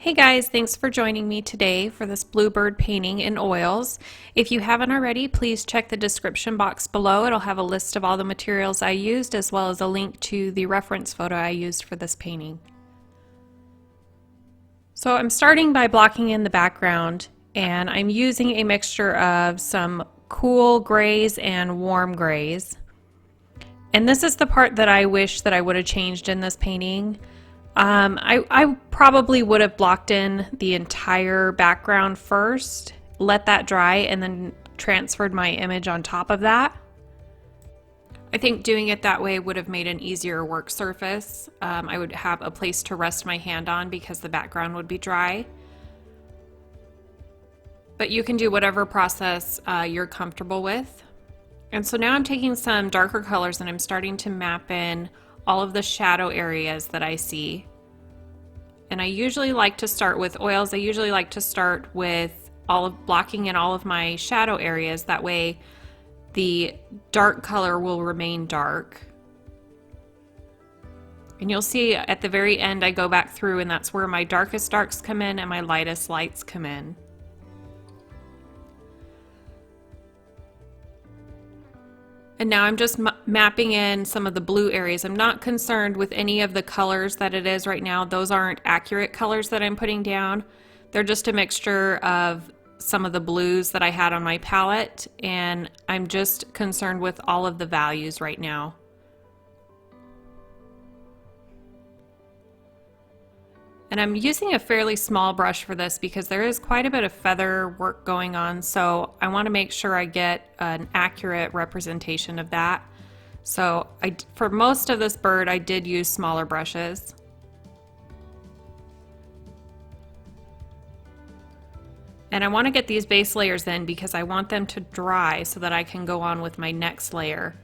Hey guys, thanks for joining me today for this Bluebird painting in oils. If you haven't already, please check the description box below. It'll have a list of all the materials I used as well as a link to the reference photo I used for this painting. So I'm starting by blocking in the background, and I'm using a mixture of some cool grays and warm grays. And this is the part that I wish that I would have changed in this painting. I probably would have blocked in the entire background first, let that dry, and then transferred my image on top of that. I think doing it that way would have made an easier work surface. I would have a place to rest my hand on because the background would be dry. But you can do whatever process you're comfortable with. And so now I'm taking some darker colors and I'm starting to map in all of the shadow areas that I see. And I usually like to start with oils. I usually like to start with blocking in all of my shadow areas. That way the dark color will remain dark. And you'll see at the very end I go back through and that's where my darkest darks come in and my lightest lights come in. And now I'm just mapping in some of the blue areas. I'm not concerned with any of the colors that it is right now. Those aren't accurate colors that I'm putting down. They're just a mixture of some of the blues that I had on my palette, and I'm just concerned with all of the values right now. And I'm using a fairly small brush for this because there is quite a bit of feather work going on, so I want to make sure I get an accurate representation of that. So for most of this bird, I did use smaller brushes. And I want to get these base layers in because I want them to dry so that I can go on with my next layer.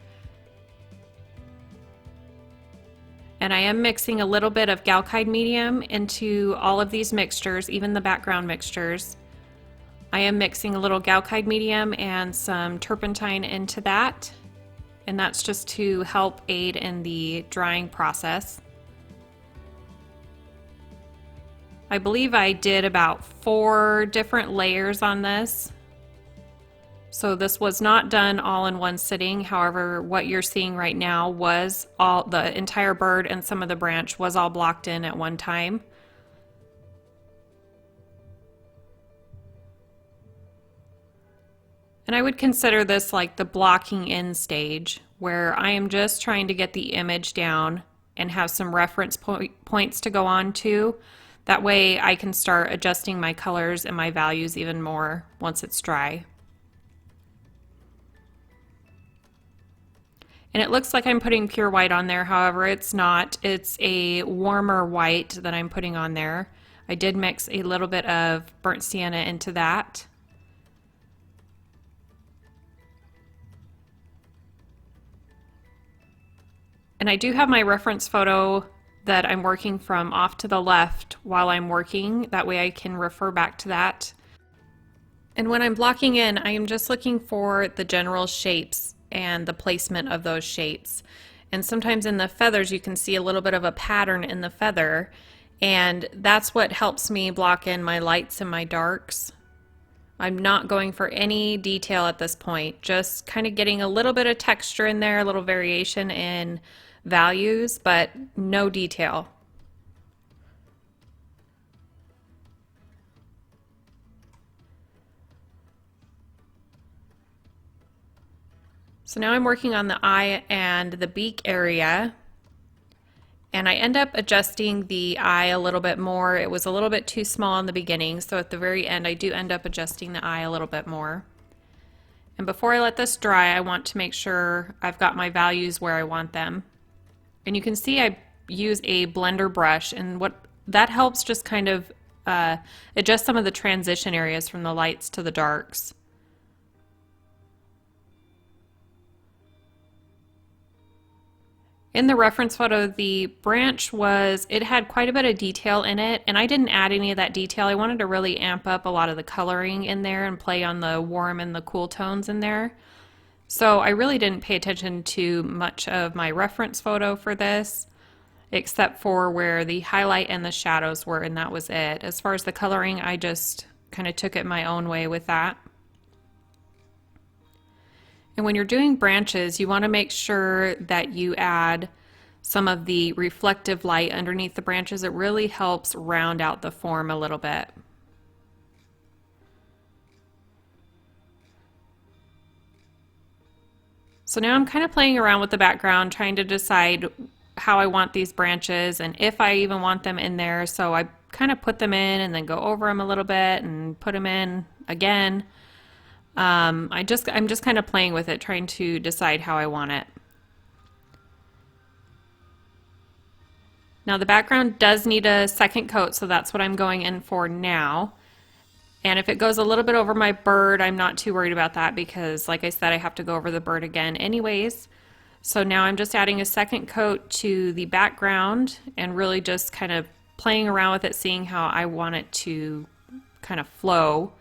And I am mixing a little bit of gallic medium into all of these mixtures, even the background mixtures. I am mixing a little gallic medium and some turpentine into that, and that's just to help aid in the drying process. I believe I did about 4 different layers on this. So this was not done all in one sitting. However, what you're seeing right now was the entire bird and some of the branch was all blocked in at one time. And I would consider this like the blocking in stage, where I am just trying to get the image down and have some reference points to go on to. That way I can start adjusting my colors and my values even more once it's dry. And it looks like I'm putting pure white on there, however it's not. It's a warmer white that I'm putting on there. I did mix a little bit of burnt sienna into that. And I do have my reference photo that I'm working from off to the left while I'm working. That way I can refer back to that. And when I'm blocking in, I am just looking for the general shapes and the placement of those shapes. And sometimes in the feathers you can see a little bit of a pattern in the feather, and that's what helps me block in my lights and my darks. I'm not going for any detail at this point, just kind of getting a little bit of texture in there, a little variation in values, but no detail. So now I'm working on the eye and the beak area, and I end up adjusting the eye a little bit more. It was a little bit too small in the beginning, so at the very end I do end up adjusting the eye a little bit more. And before I let this dry, I want to make sure I've got my values where I want them. And you can see I use a blender brush, and what that helps just kind of adjust some of the transition areas from the lights to the darks. In the reference photo, the branch it had quite a bit of detail in it, and I didn't add any of that detail. I wanted to really amp up a lot of the coloring in there and play on the warm and the cool tones in there. So I really didn't pay attention to much of my reference photo for this. except for where the highlight and the shadows were, and that was it. As far as the coloring, I just kind of took it my own way with that. And when you're doing branches, you want to make sure that you add some of the reflective light underneath the branches. It really helps round out the form a little bit. So now I'm kind of playing around with the background, trying to decide how I want these branches and if I even want them in there. So I kind of put them in and then go over them a little bit and put them in again. I'm just kind of playing with it, trying to decide how I want it. Now the background does need a second coat, so that's what I'm going in for now. And if it goes a little bit over my bird, I'm not too worried about that because, like I said, I have to go over the bird again anyways. So now I'm just adding a second coat to the background and really just kind of playing around with it, seeing how I want it to kind of flow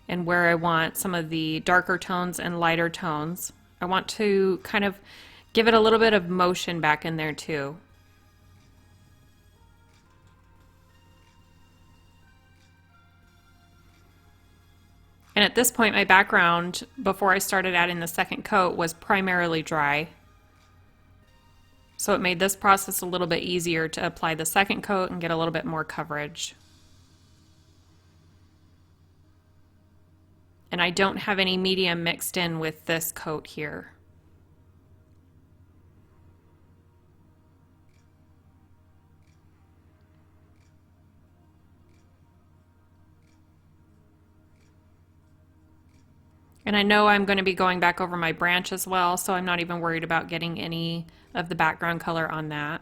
and where I want some of the darker tones and lighter tones. I want to kind of give it a little bit of motion back in there too. And at this point, my background, before I started adding the second coat, was primarily dry. So it made this process a little bit easier to apply the second coat and get a little bit more coverage. And I don't have any medium mixed in with this coat here. And I know I'm going to be going back over my branch as well, so I'm not even worried about getting any of the background color on that.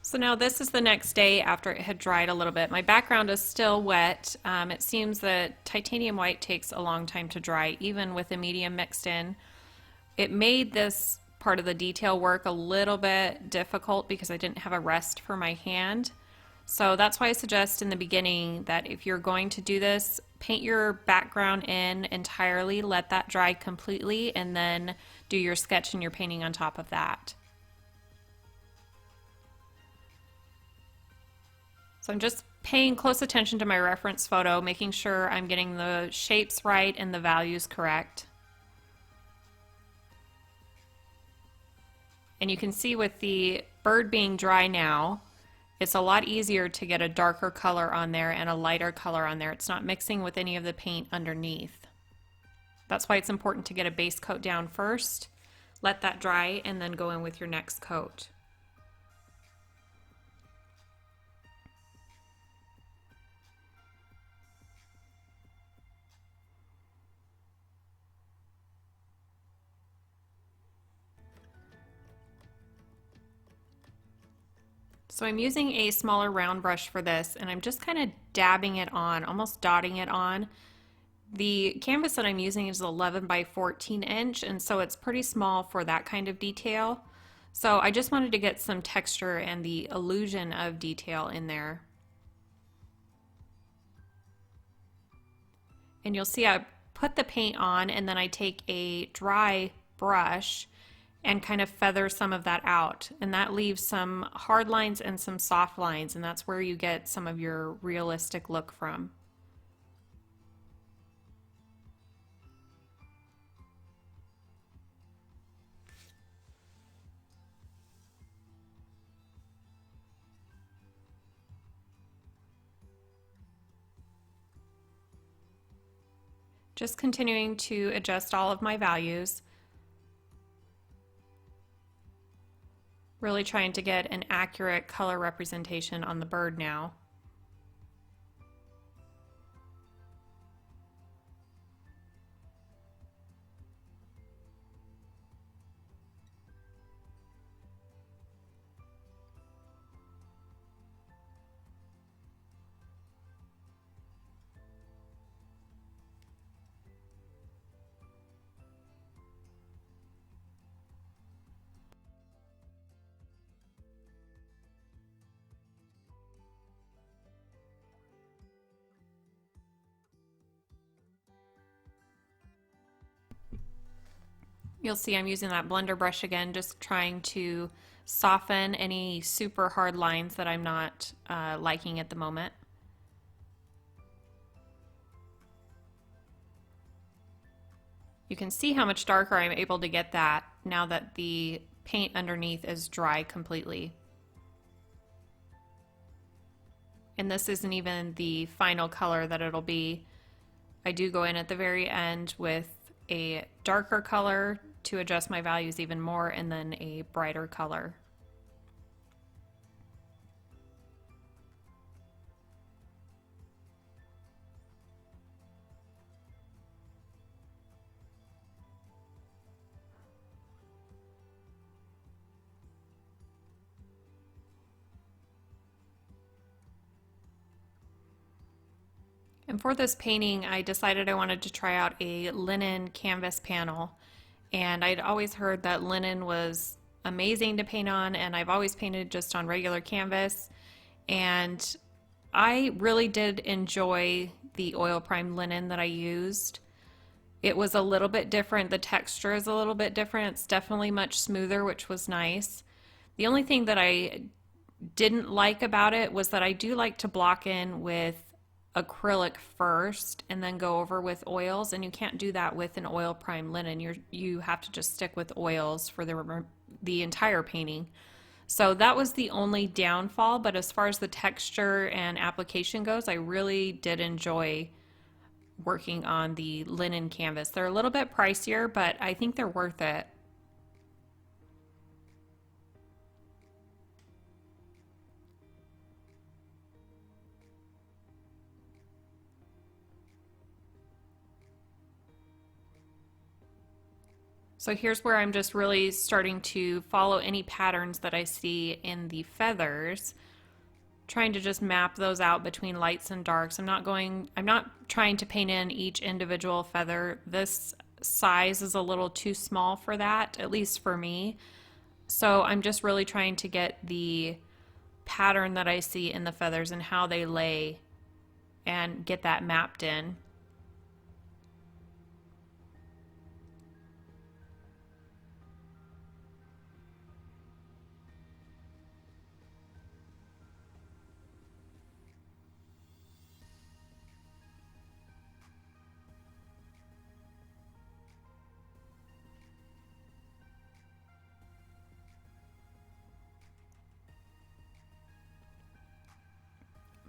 So now this is the next day after it had dried a little bit. My background is still wet. It seems that titanium white takes a long time to dry, even with a medium mixed in. It made this part of the detail work a little bit difficult because I didn't have a rest for my hand. So that's why I suggest in the beginning that if you're going to do this, paint your background in entirely, let that dry completely, and then do your sketch and your painting on top of that. So I'm just paying close attention to my reference photo, making sure I'm getting the shapes right and the values correct. And you can see with the bird being dry now, it's a lot easier to get a darker color on there and a lighter color on there. It's not mixing with any of the paint underneath. That's why it's important to get a base coat down first, let that dry, and then go in with your next coat. So I'm using a smaller round brush for this, and I'm just kind of dabbing it on, almost dotting it on. The canvas that I'm using is 11 by 14 inch, and so it's pretty small for that kind of detail. So I just wanted to get some texture and the illusion of detail in there. And you'll see I put the paint on, and then I take a dry brush and kind of feather some of that out, and that leaves some hard lines and some soft lines, and that's where you get some of your realistic look from. Just continuing to adjust all of my values. Really trying to get an accurate color representation on the bird now. You'll see I'm using that blender brush again, just trying to soften any super hard lines that I'm not liking at the moment. You can see how much darker I'm able to get that now that the paint underneath is dry completely. And this isn't even the final color that it'll be. I do go in at the very end with a darker color to adjust my values even more, and then a brighter color. And for this painting, I decided I wanted to try out a linen canvas panel. And I'd always heard that linen was amazing to paint on, and I've always painted just on regular canvas. And I really did enjoy the oil primed linen that I used. It was a little bit different. The texture is a little bit different. It's definitely much smoother, which was nice. The only thing that I didn't like about it was that I do like to block in with acrylic first and then go over with oils, and you can't do that with an oil prime linen. You have to just stick with oils for the entire painting. So that was the only downfall, but as far as the texture and application goes, I really did enjoy working on the linen canvas. They're a little bit pricier, but I think they're worth it. So here's where I'm just really starting to follow any patterns that I see in the feathers, trying to just map those out between lights and darks. I'm not trying to paint in each individual feather. This size is a little too small for that, at least for me. So I'm just really trying to get the pattern that I see in the feathers and how they lay and get that mapped in.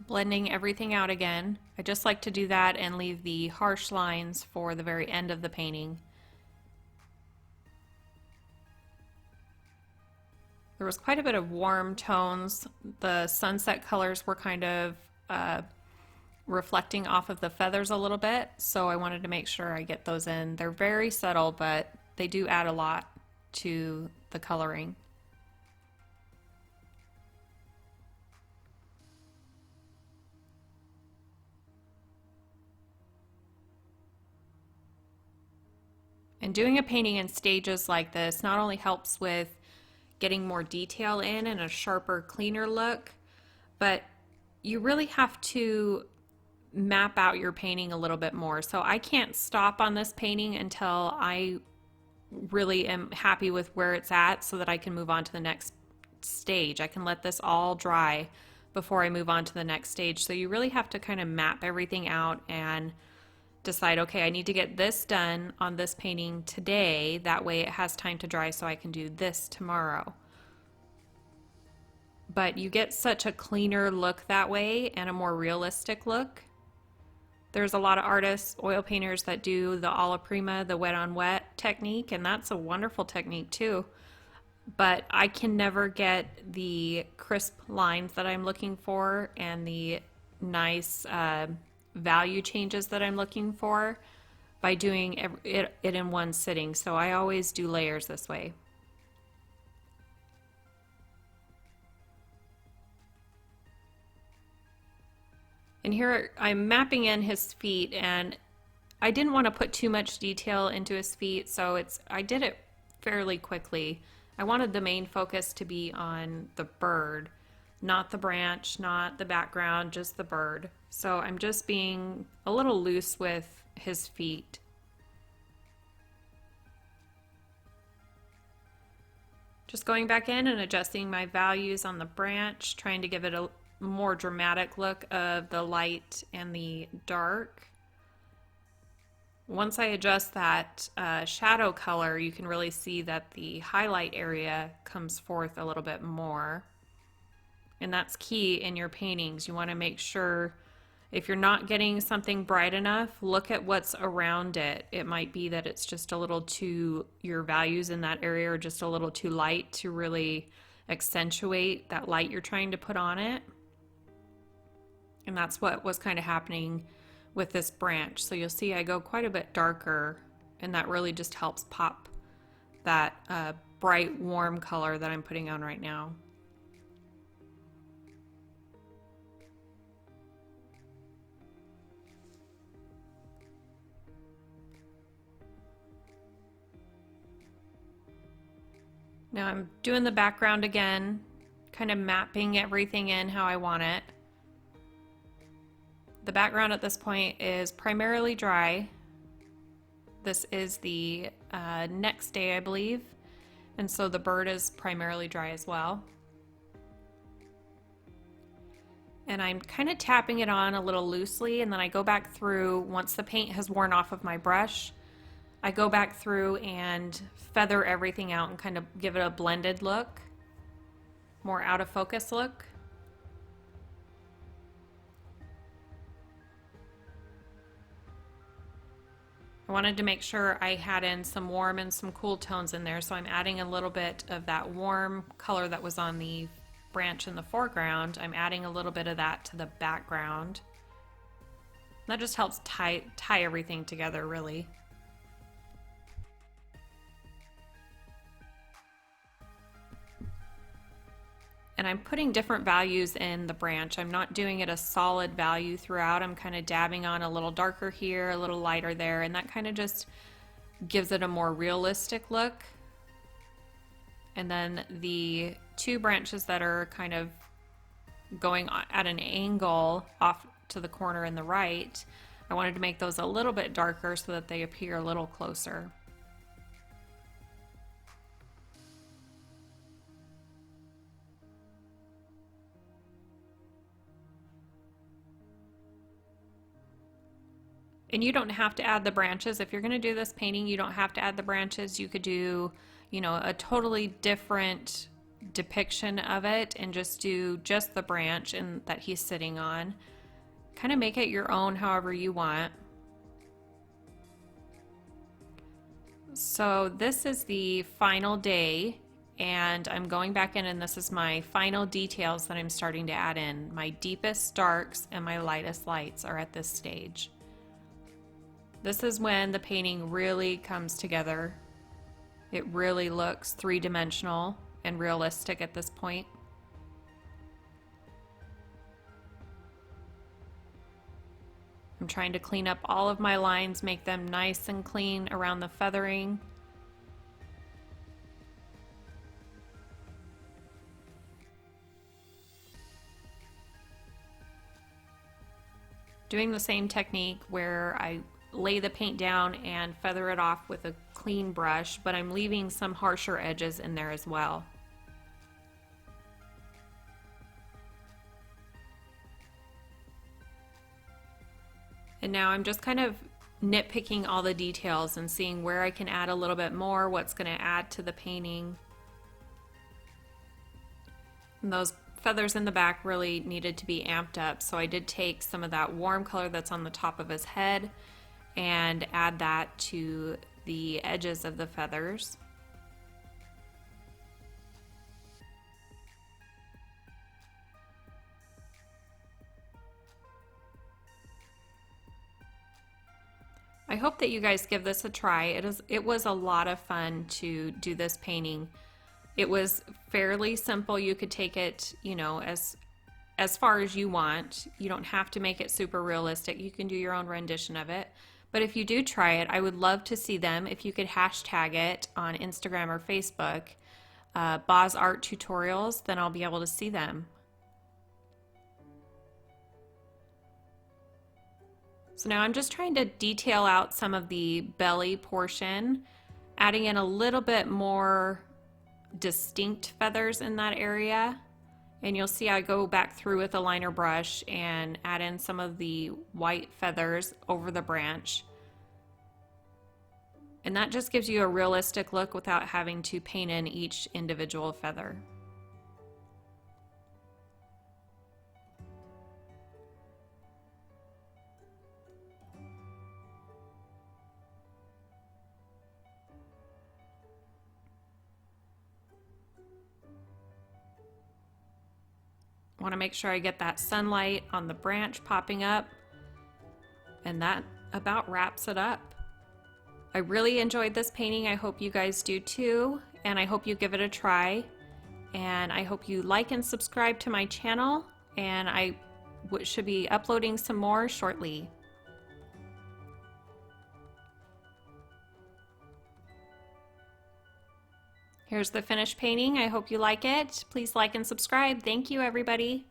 Blending everything out again. I just like to do that and leave the harsh lines for the very end of the painting. There was quite a bit of warm tones. The sunset colors were kind of reflecting off of the feathers a little bit, so I wanted to make sure I get those in. They're very subtle, but they do add a lot to the coloring. And doing a painting in stages like this not only helps with getting more detail in and a sharper, cleaner look, but you really have to map out your painting a little bit more. So I can't stop on this painting until I really am happy with where it's at so that I can move on to the next stage. I can let this all dry before I move on to the next stage. So you really have to kind of map everything out and decide, okay, I need to get this done on this painting today. That way it has time to dry so I can do this tomorrow. But you get such a cleaner look that way and a more realistic look. There's a lot of artists, oil painters, that do the alla prima, the wet on wet technique, and that's a wonderful technique too. But I can never get the crisp lines that I'm looking for and the nice value changes that I'm looking for by doing it in one sitting. So I always do layers this way. And here I'm mapping in his feet, and I didn't want to put too much detail into his feet, so I did it fairly quickly. I wanted the main focus to be on the bird, not the branch, not the background, just the bird. So I'm just being a little loose with his feet. Just going back in and adjusting my values on the branch, trying to give it a more dramatic look of the light and the dark. Once I adjust that shadow color, you can really see that the highlight area comes forth a little bit more. And that's key in your paintings. You want to make sure if you're not getting something bright enough, look at what's around it. It might be that it's just a little too, your values in that area are just a little too light to really accentuate that light you're trying to put on it. And that's what was kind of happening with this branch. So you'll see I go quite a bit darker, and that really just helps pop that bright, warm color that I'm putting on right now. Now I'm doing the background again, kind of mapping everything in how I want it. The background at this point is primarily dry. This is the next day, I believe, and so the bird is primarily dry as well. And I'm kind of tapping it on a little loosely, and then I go back through, once the paint has worn off of my brush, I go back through and feather everything out and kind of give it a blended look, more out of focus look. I wanted to make sure I had in some warm and some cool tones in there, so I'm adding a little bit of that warm color that was on the branch in the foreground. I'm adding a little bit of that to the background. That just helps tie everything together, really. And I'm putting different values in the branch. I'm not doing it a solid value throughout. I'm kind of dabbing on a little darker here, a little lighter there, and that kind of just gives it a more realistic look. And then the two branches that are kind of going at an angle off to the corner in the right, I wanted to make those a little bit darker so that they appear a little closer. And you don't have to add the branches. If you're going to do this painting, you don't have to add the branches. You could do, you know, a totally different depiction of it and just do just the branch and that he's sitting on. Kind of make it your own however you want. So this is the final day, and I'm going back in, and this is my final details that I'm starting to add in. My deepest darks and my lightest lights are at this stage. This is when the painting really comes together. It really looks three-dimensional and realistic at this point. I'm trying to clean up all of my lines, make them nice and clean around the feathering. Doing the same technique where I lay the paint down and feather it off with a clean brush, but I'm leaving some harsher edges in there as well. And now I'm just kind of nitpicking all the details and seeing where I can add a little bit more, what's going to add to the painting. And those feathers in the back really needed to be amped up, so I did take some of that warm color that's on the top of his head and add that to the edges of the feathers. I hope that you guys give this a try. It was a lot of fun to do this painting. It was fairly simple. You could take it, you know, as far as you want. You don't have to make it super realistic. You can do your own rendition of it. But if you do try it, I would love to see them. If you could hashtag it on Instagram or Facebook, Boz Art Tutorials, then I'll be able to see them. So now I'm just trying to detail out some of the belly portion, adding in a little bit more distinct feathers in that area. And you'll see I go back through with a liner brush and add in some of the white feathers over the branch. And that just gives you a realistic look without having to paint in each individual feather. Want to make sure I get that sunlight on the branch popping up, and that about wraps it up. I really enjoyed this painting. I hope you guys do too, and I hope you give it a try. And I hope you like and subscribe to my channel, and I should be uploading some more shortly. Here's the finished painting. I hope you like it. Please like and subscribe. Thank you, everybody.